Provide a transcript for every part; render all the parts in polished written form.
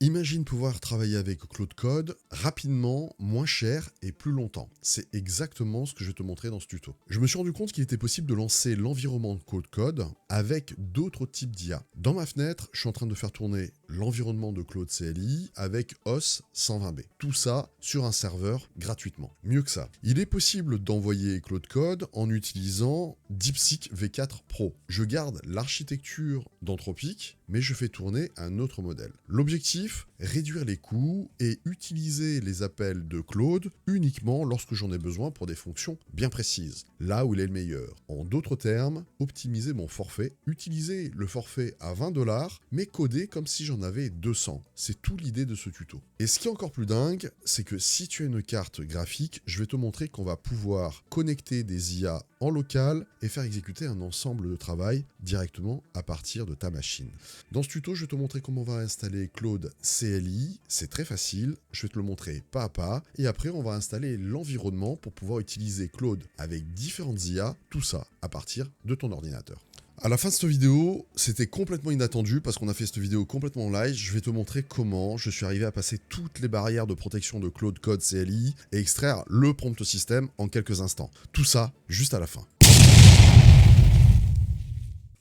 Imagine pouvoir travailler avec Claude Code rapidement, moins cher et plus longtemps. C'est exactement ce que je vais te montrer dans ce tuto. Je me suis rendu compte qu'il était possible de lancer l'environnement de Claude Code avec d'autres types d'IA. Dans ma fenêtre, je suis en train de faire tourner l'environnement de Claude CLI avec OS 120B. Tout ça sur un serveur gratuitement. Mieux que ça, il est possible d'envoyer Claude Code en utilisant DeepSeek V4 Pro. Je garde l'architecture d'Anthropic, mais je fais tourner un autre modèle. L'objectif, réduire les coûts et utiliser les appels de Claude uniquement lorsque j'en ai besoin pour des fonctions bien précises, là où il est le meilleur. En d'autres termes, optimiser mon forfait, utiliser le forfait à 20$, mais coder comme si j'en avais 200. C'est tout l'idée de ce tuto. Et ce qui est encore plus dingue, c'est que si tu as une carte graphique, je vais te montrer qu'on va pouvoir connecter des IA en local et faire exécuter un ensemble de travail directement à partir de ta machine. Dans ce tuto, je vais te montrer comment on va installer Claude CLI. C'est très facile, je vais te le montrer pas à pas. Et après, on va installer l'environnement pour pouvoir utiliser Claude avec différentes IA, tout ça à partir de ton ordinateur. À la fin de cette vidéo, c'était complètement inattendu parce qu'on a fait cette vidéo complètement live. Je vais te montrer comment je suis arrivé à passer toutes les barrières de protection de Claude Code CLI et extraire le prompt system en quelques instants. Tout ça juste à la fin.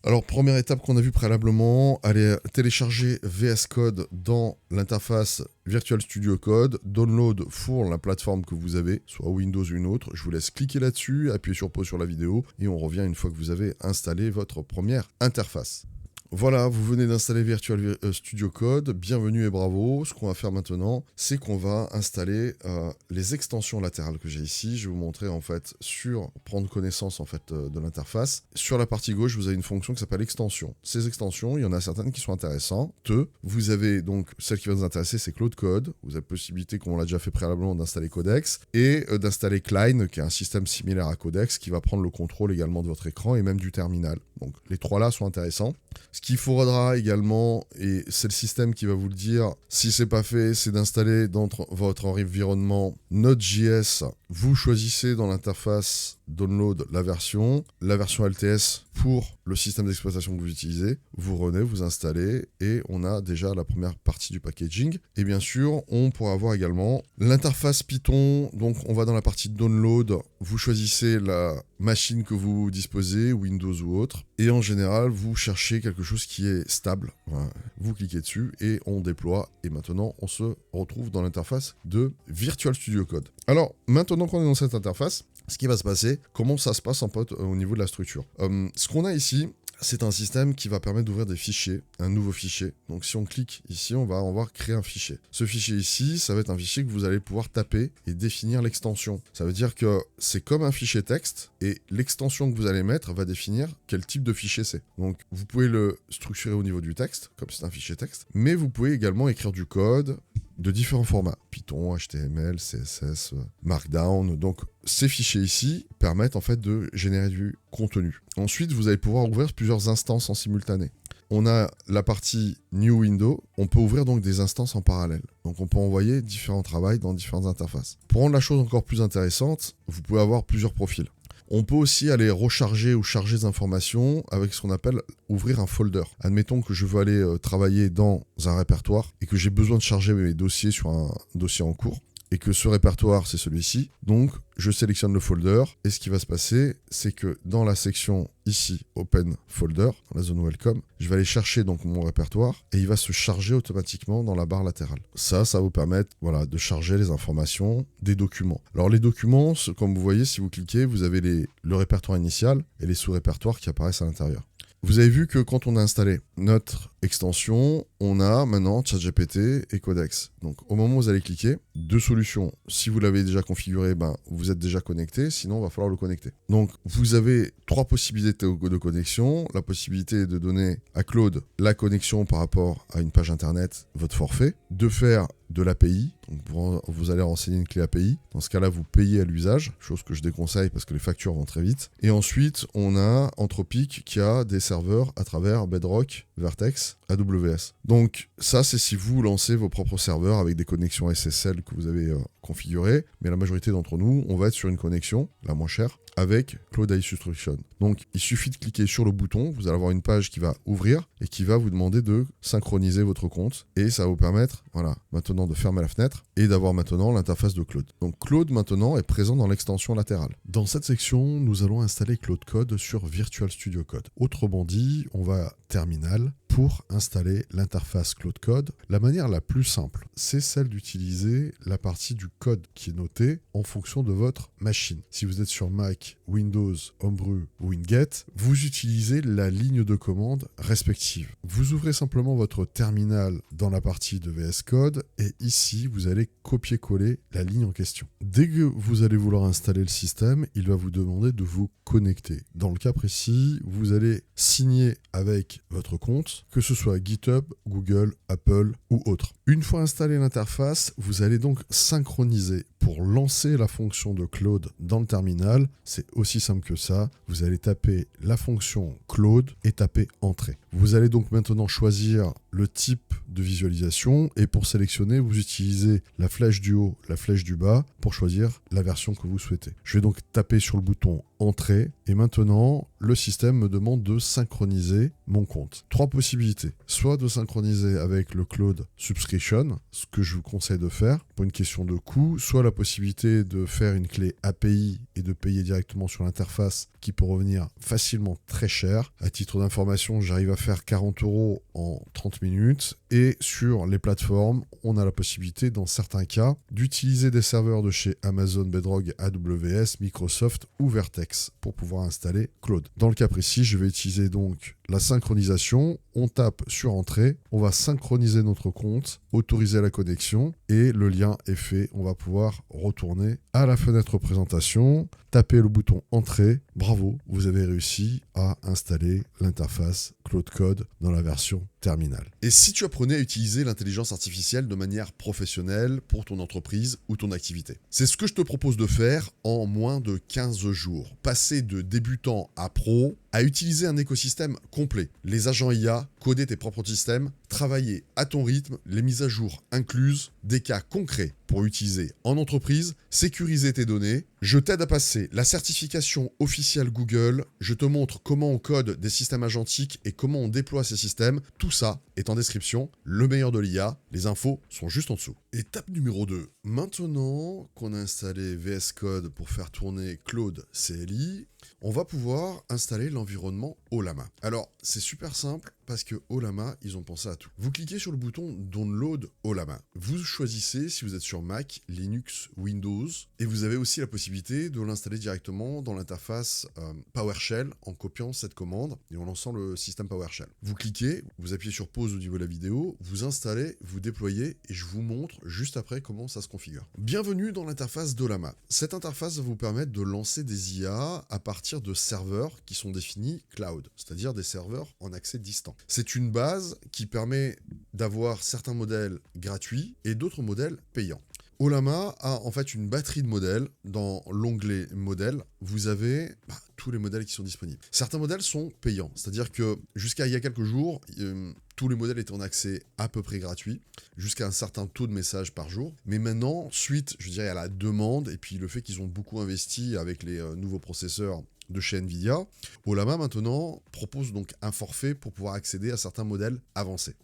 Alors, première étape qu'on a vue préalablement, aller télécharger VS Code dans l'interface Virtual Studio Code, download pour la plateforme que vous avez, soit Windows ou une autre. Je vous laisse cliquer là-dessus, appuyer sur pause sur la vidéo et on revient une fois que vous avez installé votre première interface. Voilà, vous venez d'installer Virtual Studio Code, bienvenue et bravo. Ce qu'on va faire maintenant, c'est qu'on va installer les extensions latérales que j'ai ici. Je vais vous montrer en fait prendre connaissance en fait de l'interface. Sur la partie gauche, vous avez une fonction qui s'appelle extension. Ces extensions, il y en a certaines qui sont intéressantes. Vous avez donc celle qui va nous intéresser, c'est Claude Code. Vous avez possibilité, comme on l'a déjà fait préalablement, d'installer Codex et d'installer Klein, qui est un système similaire à Codex, qui va prendre le contrôle également de votre écran et même du terminal. Donc les trois là sont intéressants. Ce qu'il faudra également, et c'est le système qui va vous le dire, si c'est pas fait, c'est d'installer dans votre environnement Node.js. Vous choisissez dans l'interface download la version LTS pour le système d'exploitation que vous utilisez. Vous revenez, vous installez et on a déjà la première partie du packaging. Et bien sûr, on pourra avoir également l'interface Python. Donc on va dans la partie download, vous choisissez la machine que vous disposez, Windows ou autre. Et en général, vous cherchez quelque chose qui est stable. Voilà. Vous cliquez dessus et on déploie. Et maintenant, on se retrouve dans l'interface de Virtual Studio Code. Alors, maintenant qu'on est dans cette interface, ce qui va se passer, comment ça se passe en fait au niveau de la structure. Ce qu'on a ici, c'est un système qui va permettre d'ouvrir des fichiers, un nouveau fichier. Donc si on clique ici, on va créer un fichier. Ce fichier ici, ça va être un fichier que vous allez pouvoir taper et définir l'extension. Ça veut dire que c'est comme un fichier texte et l'extension que vous allez mettre va définir quel type de fichier c'est. Donc vous pouvez le structurer au niveau du texte, comme c'est un fichier texte, mais vous pouvez également écrire du code de différents formats, Python, HTML, CSS, Markdown. Donc ces fichiers ici permettent en fait de générer du contenu. Ensuite, vous allez pouvoir ouvrir plusieurs instances en simultané. On a la partie New Window, on peut ouvrir donc des instances en parallèle. Donc on peut envoyer différents travaux dans différentes interfaces. Pour rendre la chose encore plus intéressante, vous pouvez avoir plusieurs profils. On peut aussi aller recharger ou charger des informations avec ce qu'on appelle ouvrir un folder. Admettons que je veux aller travailler dans un répertoire et que j'ai besoin de charger mes dossiers sur un dossier en cours et que ce répertoire c'est celui-ci. Donc je sélectionne le folder et ce qui va se passer, c'est que dans la section ici, Open Folder, dans la zone Welcome, je vais aller chercher donc mon répertoire et il va se charger automatiquement dans la barre latérale. Ça va vous permettre de charger les informations des documents. Alors les documents, comme vous voyez, si vous cliquez, vous avez le répertoire initial et les sous-répertoires qui apparaissent à l'intérieur. Vous avez vu que quand on a installé notre extension, on a maintenant ChatGPT et Codex. Donc au moment où vous allez cliquer, deux solutions. Si vous l'avez déjà configuré, vous êtes déjà connecté, sinon il va falloir le connecter. Donc vous avez trois possibilités de connexion. La possibilité de donner à Claude la connexion par rapport à une page internet, votre forfait, de faire de l'API, donc vous allez renseigner une clé API. Dans ce cas-là, vous payez à l'usage, chose que je déconseille parce que les factures vont très vite. Et ensuite, on a Anthropic qui a des serveurs à travers Bedrock, Vertex, AWS. Donc ça, c'est si vous lancez vos propres serveurs avec des connexions SSL que vous avez configuré, mais la majorité d'entre nous, on va être sur une connexion, la moins chère, avec Cloud iSubscription. Donc, il suffit de cliquer sur le bouton, vous allez avoir une page qui va ouvrir et qui va vous demander de synchroniser votre compte. Et ça va vous permettre, voilà, maintenant de fermer la fenêtre et d'avoir maintenant l'interface de Cloud. Donc, Cloud maintenant est présent dans l'extension latérale. Dans cette section, nous allons installer Cloud Code sur Virtual Studio Code. Autrement dit, on va terminal pour installer l'interface Cloud Code. La manière la plus simple, c'est celle d'utiliser la partie du code qui est notée en fonction de votre machine. Si vous êtes sur Mac, Windows, Homebrew ou Winget, vous utilisez la ligne de commande respective. Vous ouvrez simplement votre terminal dans la partie de VS Code et ici, vous allez copier-coller la ligne en question. Dès que vous allez vouloir installer le système, il va vous demander de vous connecter. Dans le cas précis, vous allez signer avec votre compte, que ce soit GitHub, Google, Apple ou autre. Une fois installé l'interface, vous allez donc synchroniser. Pour lancer la fonction de Cloud dans le terminal, c'est aussi simple que ça. Vous allez taper la fonction Cloud et taper Entrée. Vous allez donc maintenant choisir le type de visualisation et pour sélectionner, vous utilisez la flèche du haut, la flèche du bas pour choisir la version que vous souhaitez. Je vais donc taper sur le bouton Entrée et maintenant, le système me demande de synchroniser mon compte. 3 possibilités. Soit de synchroniser avec le Cloud Subscription, ce que je vous conseille de faire pour une question de coût, soit la possibilité de faire une clé API et de payer directement sur l'interface qui peut revenir facilement très cher. À titre d'information, j'arrive à faire 40 € en 30 minutes et sur les plateformes, on a la possibilité dans certains cas d'utiliser des serveurs de chez Amazon Bedrock, AWS, Microsoft ou Vertex pour pouvoir installer Cloud. Dans le cas précis, je vais utiliser donc la synchronisation. On tape sur Entrée, on va synchroniser notre compte, autoriser la connexion et le lien est fait. On va pouvoir retourner à la fenêtre présentation, taper le bouton Entrée. Bravo, vous avez réussi à installer l'interface Cloud Code dans la version terminale. Et si tu apprenais à utiliser l'intelligence artificielle de manière professionnelle pour ton entreprise ou ton activité? C'est ce que je te propose de faire en moins de 15 jours. Passer de débutant à pro, à utiliser un écosystème complet. Les agents IA, coder tes propres systèmes, travailler à ton rythme, les mises à jour incluses, des cas concrets pour utiliser en entreprise, sécuriser tes données. Je t'aide à passer la certification officielle Google. Je te montre comment on code des systèmes agentiques et comment on déploie ces systèmes. Tout ça est en description. Le meilleur de l'IA, les infos sont juste en dessous. Étape numéro 2. Maintenant qu'on a installé VS Code pour faire tourner Cloud CLI, on va pouvoir installer l'environnement Ollama. Alors, c'est super simple parce que Ollama, ils ont pensé à tout. Vous cliquez sur le bouton Download Ollama. Vous choisissez si vous êtes sur Mac, Linux, Windows et vous avez aussi la possibilité de l'installer directement dans l'interface PowerShell en copiant cette commande et en lançant le système PowerShell. Vous cliquez, vous appuyez sur pause au niveau de la vidéo, vous installez, vous déployez et je vous montre juste après comment ça se configure. Bienvenue dans l'interface d'Ollama. Cette interface va vous permettre de lancer des IA à partir de serveurs qui sont définis cloud, c'est-à-dire des serveurs en accès distant. C'est une base qui permet d'avoir certains modèles gratuits et d'autres modèles payants. Ollama a en fait une batterie de modèles. Dans l'onglet modèles, vous avez tous les modèles qui sont disponibles. Certains modèles sont payants, c'est-à-dire que jusqu'à il y a quelques jours, tous les modèles étaient en accès à peu près gratuit, jusqu'à un certain taux de messages par jour. Mais maintenant, suite, je dirais, à la demande, et puis le fait qu'ils ont beaucoup investi avec les nouveaux processeurs de chez Nvidia, Ollama maintenant propose donc un forfait pour pouvoir accéder à certains modèles avancés.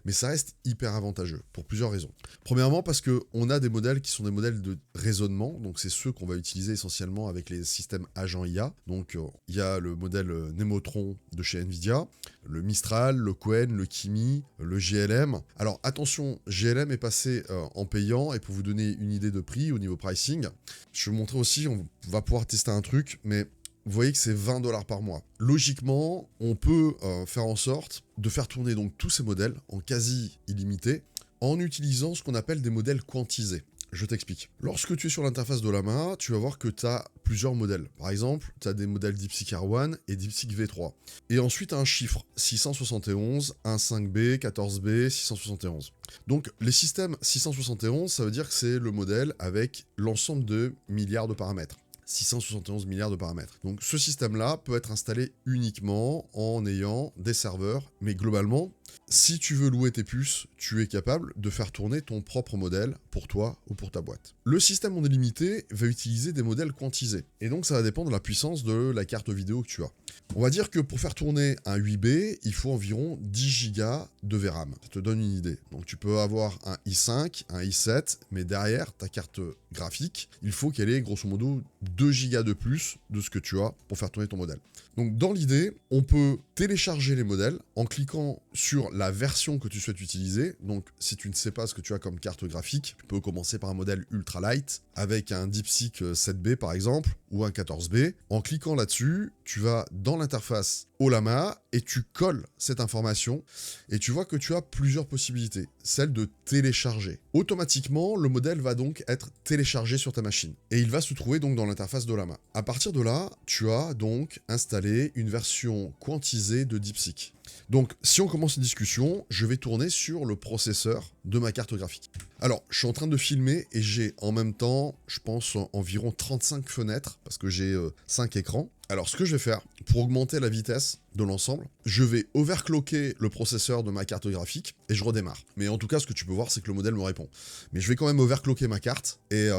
Mais ça reste hyper avantageux pour plusieurs raisons. Premièrement parce qu'on a des modèles qui sont des modèles de raisonnement, donc c'est ceux qu'on va utiliser essentiellement avec les systèmes agents IA. Donc il y a le modèle Nemotron de chez Nvidia, le Mistral, le Qwen, le Kimi, le GLM. Alors attention, GLM est passé en payant et pour vous donner une idée de prix au niveau pricing, je vais vous montrer aussi, on va pouvoir tester un truc, mais vous voyez que c'est 20 $ par mois. Logiquement, on peut faire en sorte de faire tourner donc tous ces modèles en quasi illimité en utilisant ce qu'on appelle des modèles quantisés. Je t'explique. Lorsque tu es sur l'interface d'Ollama, tu vas voir que tu as plusieurs modèles. Par exemple, tu as des modèles DeepSeek R1 et DeepSeek V3. Et ensuite, un chiffre, 671, 1.5B, 14B, 671. Donc, les systèmes 671, ça veut dire que c'est le modèle avec l'ensemble de milliards de paramètres. 671 milliards de paramètres. Donc ce système-là peut être installé uniquement en ayant des serveurs, mais globalement, si tu veux louer tes puces, tu es capable de faire tourner ton propre modèle pour toi ou pour ta boîte. Le système en illimité va utiliser des modèles quantisés, et donc ça va dépendre de la puissance de la carte vidéo que tu as. On va dire que pour faire tourner un 8B, il faut environ 10 Go de VRAM. Ça te donne une idée. Donc tu peux avoir un i5, un i7, mais derrière ta carte graphique, il faut qu'elle ait grosso modo 2 Go de plus de ce que tu as pour faire tourner ton modèle. Donc dans l'idée, on peut télécharger les modèles en cliquant sur la version que tu souhaites utiliser. Donc si tu ne sais pas ce que tu as comme carte graphique, tu peux commencer par un modèle ultra light avec un DeepSeek 7B par exemple ou un 14B. En cliquant là-dessus, tu vas dans l'interface Ollama et tu colles cette information et tu vois que tu as plusieurs possibilités. Celle de télécharger. Automatiquement, le modèle va donc être téléchargé sur ta machine et il va se trouver donc dans l'interface d'Ollama. À partir de là, tu as donc installé une version quantisée de DeepSeek. Donc, si on commence une discussion, je vais tourner sur le processeur de ma carte graphique. Alors, je suis en train de filmer et j'ai en même temps, je pense, environ 35 fenêtres parce que j'ai 5 écrans. Alors, ce que je vais faire, pour augmenter la vitesse de l'ensemble, je vais overclocker le processeur de ma carte graphique et je redémarre. Mais en tout cas, ce que tu peux voir, c'est que le modèle me répond. Mais je vais quand même overclocker ma carte et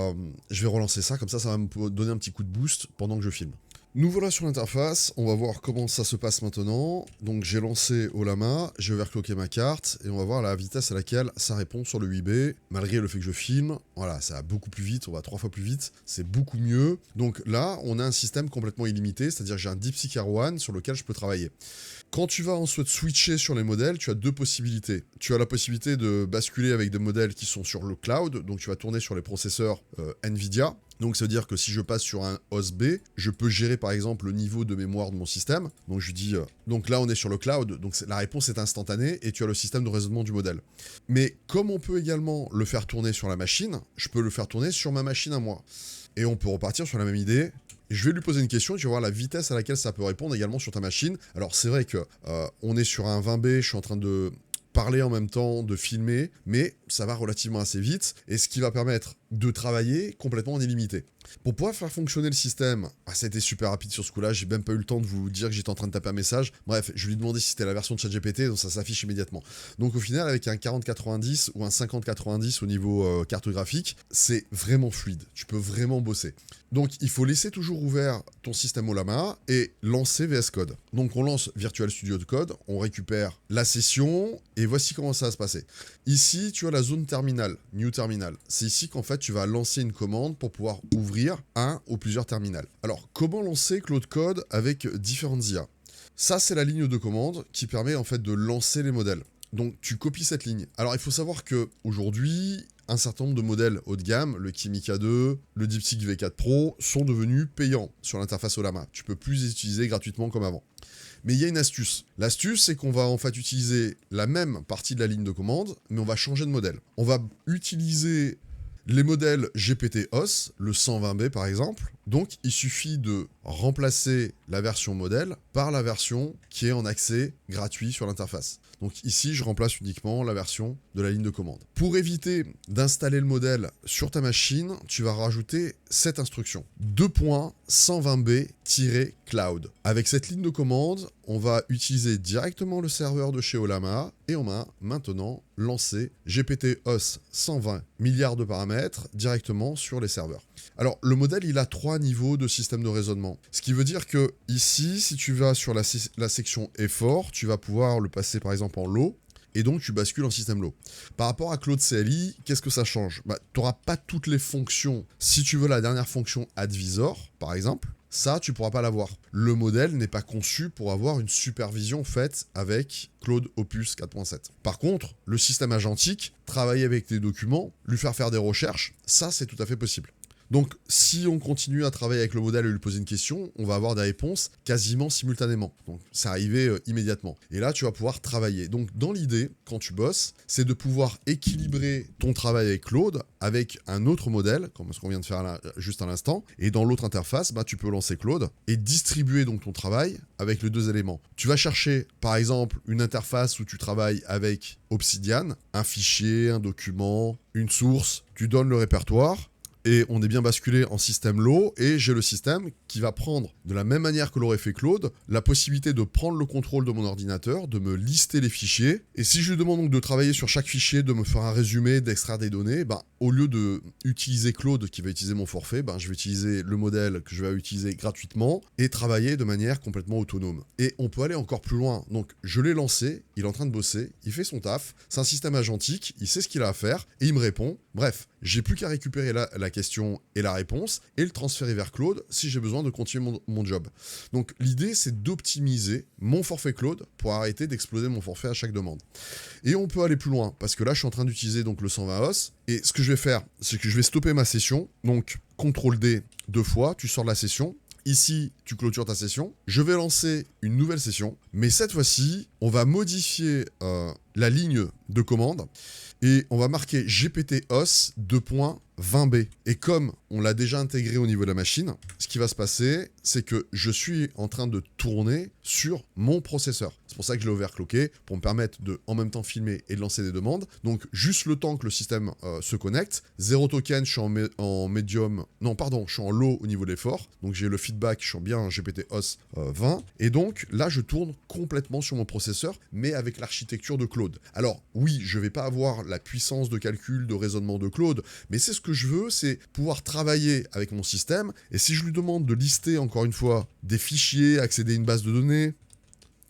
je vais relancer ça, comme ça va me donner un petit coup de boost pendant que je filme. Nous voilà sur l'interface, on va voir comment ça se passe maintenant. Donc j'ai lancé Ollama, j'ai overclocké ma carte et on va voir la vitesse à laquelle ça répond sur le 8B. Malgré le fait que je filme, voilà, ça va beaucoup plus vite, on va 3 fois plus vite, c'est beaucoup mieux. Donc là, on a un système complètement illimité, c'est-à-dire que j'ai un DeepSeek R1 sur lequel je peux travailler. Quand tu vas ensuite switcher sur les modèles, tu as deux possibilités. Tu as la possibilité de basculer avec des modèles qui sont sur le cloud, donc tu vas tourner sur les processeurs NVIDIA. Donc ça veut dire que si je passe sur un host B, je peux gérer par exemple le niveau de mémoire de mon système. Donc je dis, donc là on est sur le cloud, donc la réponse est instantanée et tu as le système de raisonnement du modèle. Mais comme on peut également le faire tourner sur la machine, je peux le faire tourner sur ma machine à moi. Et on peut repartir sur la même idée. Je vais lui poser une question et tu vas voir la vitesse à laquelle ça peut répondre également sur ta machine. Alors c'est vrai que on est sur un 20B, je suis en train de parler en même temps, de filmer, mais ça va relativement assez vite, et ce qui va permettre de travailler complètement en illimité. Pour pouvoir faire fonctionner le système, ça a été super rapide sur ce coup-là, j'ai même pas eu le temps de vous dire que j'étais en train de taper un message. Bref, je lui ai demandé si c'était la version de ChatGPT, donc ça s'affiche immédiatement. Donc au final, avec un 4090 ou un 5090 au niveau carte graphique, c'est vraiment fluide, tu peux vraiment bosser. Donc il faut laisser toujours ouvert ton système Ollama et lancer VS Code. Donc on lance Virtual Studio Code, on récupère la session, et voici comment ça va se passer. Ici, tu as la zone terminal, New Terminal. C'est ici qu'en fait, tu vas lancer une commande pour pouvoir ouvrir un ou plusieurs terminals. Alors, comment lancer Claude Code avec différentes IA? Ça, c'est la ligne de commande qui permet en fait de lancer les modèles. Donc, tu copies cette ligne. Alors, il faut savoir que aujourd'hui, un certain nombre de modèles haut de gamme, le Kimika 2, le DeepSeek V4 Pro, sont devenus payants sur l'interface Ollama. Tu peux plus les utiliser gratuitement comme avant. Mais il y a une astuce. L'astuce, c'est qu'on va en fait utiliser la même partie de la ligne de commande, mais on va changer de modèle. On va utiliser les modèles GPT-OS, le 120B par exemple. Donc, il suffit de remplacer la version modèle par la version qui est en accès gratuit sur l'interface. Donc ici, je remplace uniquement la version de la ligne de commande. Pour éviter d'installer le modèle sur ta machine, tu vas rajouter cette instruction. 2.120b-cloud. Avec cette ligne de commande, on va utiliser directement le serveur de chez Ollama et on va maintenant lancer GPT-OS 120 milliards de paramètres directement sur les serveurs. Alors, le modèle, il a 3 niveaux de système de raisonnement. Ce qui veut dire que ici, si tu vas sur la section effort, tu vas pouvoir le passer par exemple en low, et donc tu bascules en système low. Par rapport à Claude CLI, qu'est-ce que ça change? Tu n'auras pas toutes les fonctions. Si tu veux la dernière fonction advisor, par exemple, ça, tu ne pourras pas l'avoir. Le modèle n'est pas conçu pour avoir une supervision faite avec Claude Opus 4.7. Par contre, le système agentique, travailler avec tes documents, lui faire des recherches, ça, c'est tout à fait possible. Donc, si on continue à travailler avec le modèle et lui poser une question, on va avoir des réponses quasiment simultanément. Donc, c'est arrivé immédiatement. Et là, tu vas pouvoir travailler. Donc, dans l'idée, quand tu bosses, c'est de pouvoir équilibrer ton travail avec Claude avec un autre modèle, comme ce qu'on vient de faire là, juste à l'instant. Et dans l'autre interface, tu peux lancer Claude et distribuer donc ton travail avec les deux éléments. Tu vas chercher, par exemple, une interface où tu travailles avec Obsidian, un fichier, un document, une source. Tu donnes le répertoire. et on est bien basculé en système low, et j'ai le système qui va prendre, de la même manière que l'aurait fait Claude, la possibilité de prendre le contrôle de mon ordinateur, de me lister les fichiers, et si je lui demande donc de travailler sur chaque fichier, de me faire un résumé, d'extraire des données, au lieu de utiliser Claude qui va utiliser mon forfait, je vais utiliser le modèle que je vais utiliser gratuitement et travailler de manière complètement autonome. Et on peut aller encore plus loin. Donc je l'ai lancé, il est en train de bosser, il fait son taf, c'est un système agentique, il sait ce qu'il a à faire et il me répond. Bref, j'ai plus qu'à récupérer la question et la réponse et le transférer vers Claude si j'ai besoin de continuer mon job. Donc l'idée, c'est d'optimiser mon forfait Claude pour arrêter d'exploser mon forfait à chaque demande. Et on peut aller plus loin, parce que là, je suis en train d'utiliser donc le 120 os, et ce que je vais faire, c'est que je vais stopper ma session, donc CTRL-D 2 fois, tu sors de la session. Ici, tu clôtures ta session. Je vais lancer une nouvelle session, mais cette fois-ci, on va modifier la ligne de commande et on va marquer GPT-os 2.20b. Et comme on l'a déjà intégré au niveau de la machine, ce qui va se passer, c'est que je suis en train de tourner sur mon processeur. C'est pour ça que je l'ai overclocké, pour me permettre de en même temps filmer et de lancer des demandes. Donc juste le temps que le système se connecte. 0 token, je suis en médium... Non, pardon, je suis en low au niveau de l'effort. Donc j'ai le feedback, je suis bien en GPT-os 20. Et donc là, je tourne complètement sur mon processeur, mais avec l'architecture de Claude. Alors oui, je ne vais pas avoir la puissance de calcul, de raisonnement de Claude, mais c'est ce que je veux, c'est pouvoir travailler avec mon système. Et si je lui demande de lister, encore une fois, des fichiers, accéder à une base de données,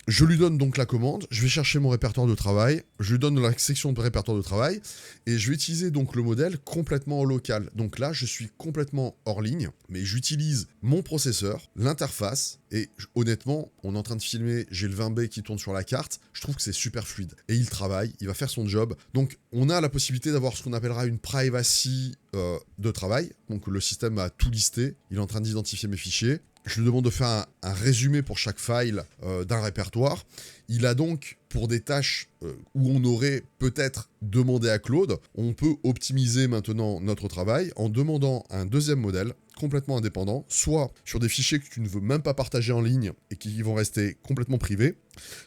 je lui donne donc la commande, je vais chercher mon répertoire de travail, je lui donne la section de répertoire de travail, et je vais utiliser donc le modèle complètement en local. Donc là, je suis complètement hors ligne, mais j'utilise mon processeur, l'interface, et honnêtement, on est en train de filmer, j'ai le 20B qui tourne sur la carte, je trouve que c'est super fluide. Et il travaille, il va faire son job. Donc on a la possibilité d'avoir ce qu'on appellera une privacy de travail. Donc le système va tout lister, il est en train d'identifier mes fichiers. Je lui demande de faire un résumé pour chaque file d'un répertoire. Il a donc, pour des tâches où on aurait peut-être demandé à Claude, on peut optimiser maintenant notre travail en demandant un deuxième modèle complètement indépendant, soit sur des fichiers que tu ne veux même pas partager en ligne et qui vont rester complètement privés,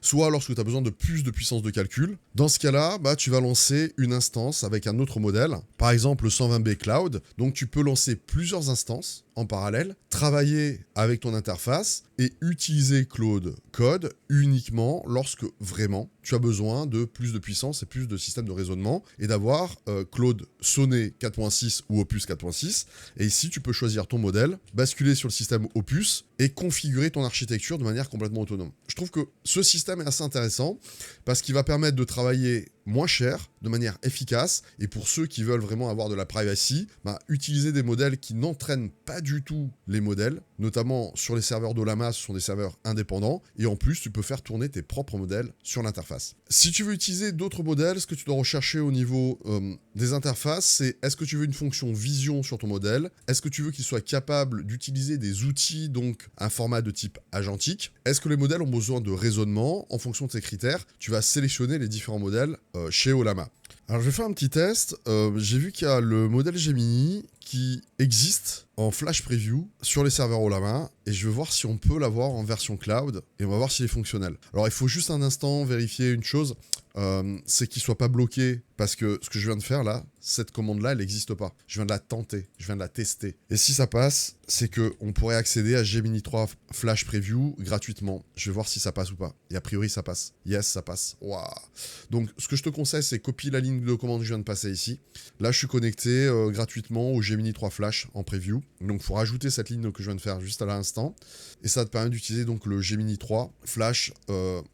soit lorsque tu as besoin de plus de puissance de calcul. Dans ce cas-là, tu vas lancer une instance avec un autre modèle, par exemple le 120B Cloud. Donc tu peux lancer plusieurs instances en parallèle, travailler avec ton interface et utiliser Claude Code uniquement lorsque vraiment tu as besoin de plus de puissance et plus de système de raisonnement et d'avoir Claude Sonnet 4.6 ou Opus 4.6. Et ici, tu peux choisir ton modèle, basculer sur le système Opus et configurer ton architecture de manière complètement autonome. Je trouve que ce système est assez intéressant parce qu'il va permettre de travailler moins cher, de manière efficace, et pour ceux qui veulent vraiment avoir de la privacy, utiliser des modèles qui n'entraînent pas du tout les modèles, notamment sur les serveurs d'Ollama, ce sont des serveurs indépendants, et en plus, tu peux faire tourner tes propres modèles sur l'interface. Si tu veux utiliser d'autres modèles, ce que tu dois rechercher au niveau des interfaces, c'est est-ce que tu veux une fonction vision sur ton modèle? Est-ce que tu veux qu'il soit capable d'utiliser des outils, donc un format de type agentique? Est-ce que les modèles ont besoin de raisonnement? En fonction de ces critères, tu vas sélectionner les différents modèles chez Ollama. Alors je vais faire un petit test. J'ai vu qu'il y a le modèle Gemini qui existe en flash preview sur les serveurs Ollama et je vais voir si on peut l'avoir en version cloud et on va voir s'il est fonctionnel. Alors il faut juste un instant vérifier une chose, c'est qu'il soit pas bloqué parce que ce que je viens de faire là, cette commande là elle n'existe pas. Je viens de la tenter, je viens de la tester. Et si ça passe, c'est qu'on pourrait accéder à Gemini 3 Flash Preview gratuitement. Je vais voir si ça passe ou pas. Et a priori ça passe. Yes, ça passe. Waouh. Donc ce que je te conseille, c'est copier la ligne de commande que je viens de passer ici. Là je suis connecté gratuitement au Gemini 3 Flash en preview. Donc il faut rajouter cette ligne que je viens de faire juste à l'instant. Et ça te permet d'utiliser donc le Gemini 3 Flash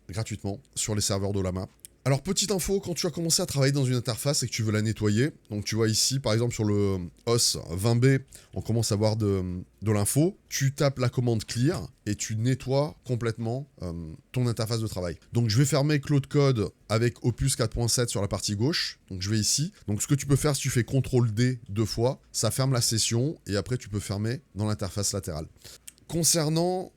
gratuitement sur les serveurs d'Ollama. Alors, petite info, quand tu as commencé à travailler dans une interface et que tu veux la nettoyer, donc tu vois ici, par exemple, sur le OS 20B, on commence à avoir de l'info, tu tapes la commande clear et tu nettoies complètement ton interface de travail. Donc, je vais fermer Claude Code avec Opus 4.7 sur la partie gauche. Donc, je vais ici. Donc, ce que tu peux faire, si tu fais CTRL-D 2 fois, ça ferme la session et après, tu peux fermer dans l'interface latérale. Concernant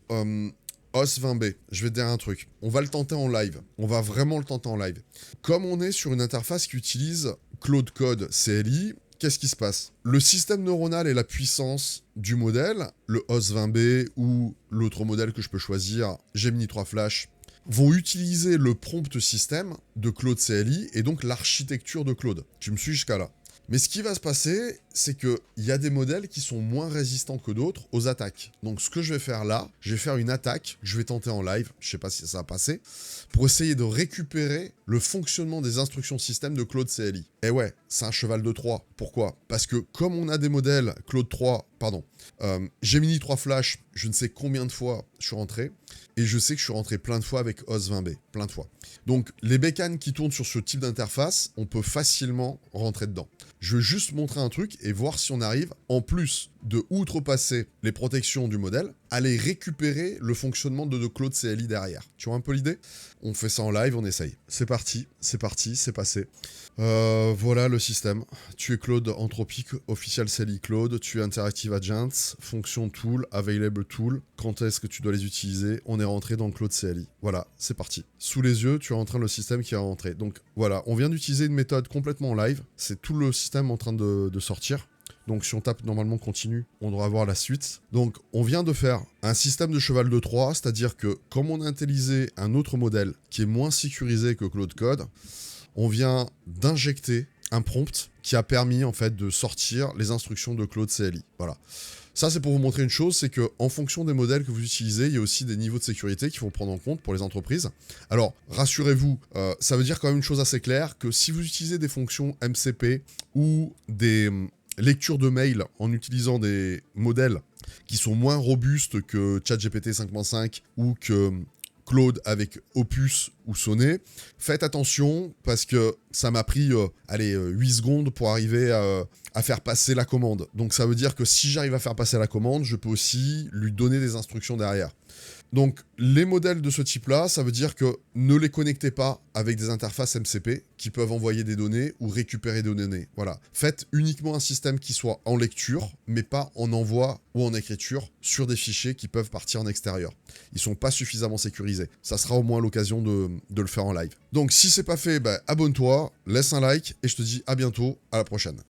OS 20B, je vais te dire un truc. On va le tenter en live. On va vraiment le tenter en live. Comme on est sur une interface qui utilise Claude Code CLI, qu'est-ce qui se passe? Le système neuronal et la puissance du modèle, le OS 20B ou l'autre modèle que je peux choisir, Gemini 3 Flash, vont utiliser le prompt système de Claude CLI et donc l'architecture de Claude. Tu me suis jusqu'à là? Mais ce qui va se passer, c'est qu'il y a des modèles qui sont moins résistants que d'autres aux attaques. Donc ce que je vais faire là, je vais faire une attaque, je vais tenter en live, je sais pas si ça va passer, pour essayer de récupérer le fonctionnement des instructions système de Claude CLI. Et ouais, c'est un cheval de Troie. Pourquoi? Parce que comme on a des modèles Gemini 3 Flash, je ne sais combien de fois je suis rentré, et je sais que je suis rentré plein de fois avec OS 20B, plein de fois. Donc les bécanes qui tournent sur ce type d'interface, on peut facilement rentrer dedans. Je vais juste montrer un truc et voir si on arrive, en plus de outrepasser les protections du modèle, à aller récupérer le fonctionnement de Claude CLI derrière. Tu vois un peu l'idée? On fait ça en live, on essaye. C'est parti, c'est passé. Voilà le système. Tu es Claude Anthropic, Official CLI Claude, tu es Interactive Agents, fonction tool, available tool. Quand est-ce que tu dois les utiliser? On est rentré dans Claude CLI. Voilà, c'est parti. Sous les yeux, tu es en train le système qui est rentré. Donc voilà, on vient d'utiliser une méthode complètement en live. C'est tout le système en train de sortir. Donc si on tape normalement continue, on devra avoir la suite. Donc on vient de faire un système de cheval de Troie, c'est-à-dire que comme on a utilisé un autre modèle qui est moins sécurisé que Claude Code, on vient d'injecter un prompt qui a permis en fait de sortir les instructions de Claude CLI. Voilà. Ça, c'est pour vous montrer une chose, c'est qu'en fonction des modèles que vous utilisez, il y a aussi des niveaux de sécurité qu'il faut prendre en compte pour les entreprises. Alors, rassurez-vous, ça veut dire quand même une chose assez claire, que si vous utilisez des fonctions MCP ou des lectures de mail en utilisant des modèles qui sont moins robustes que ChatGPT 5.5 ou que Claude avec Opus ou Sonnet, faites attention parce que ça m'a pris 8 secondes pour arriver à faire passer la commande. Donc ça veut dire que si j'arrive à faire passer la commande, je peux aussi lui donner des instructions derrière. Donc les modèles de ce type-là, ça veut dire que ne les connectez pas avec des interfaces MCP qui peuvent envoyer des données ou récupérer des données. Voilà. Faites uniquement un système qui soit en lecture, mais pas en envoi ou en écriture sur des fichiers qui peuvent partir en extérieur. Ils sont pas suffisamment sécurisés. Ça sera au moins l'occasion de le faire en live. Donc si c'est pas fait, abonne-toi, laisse un like et je te dis à bientôt, à la prochaine.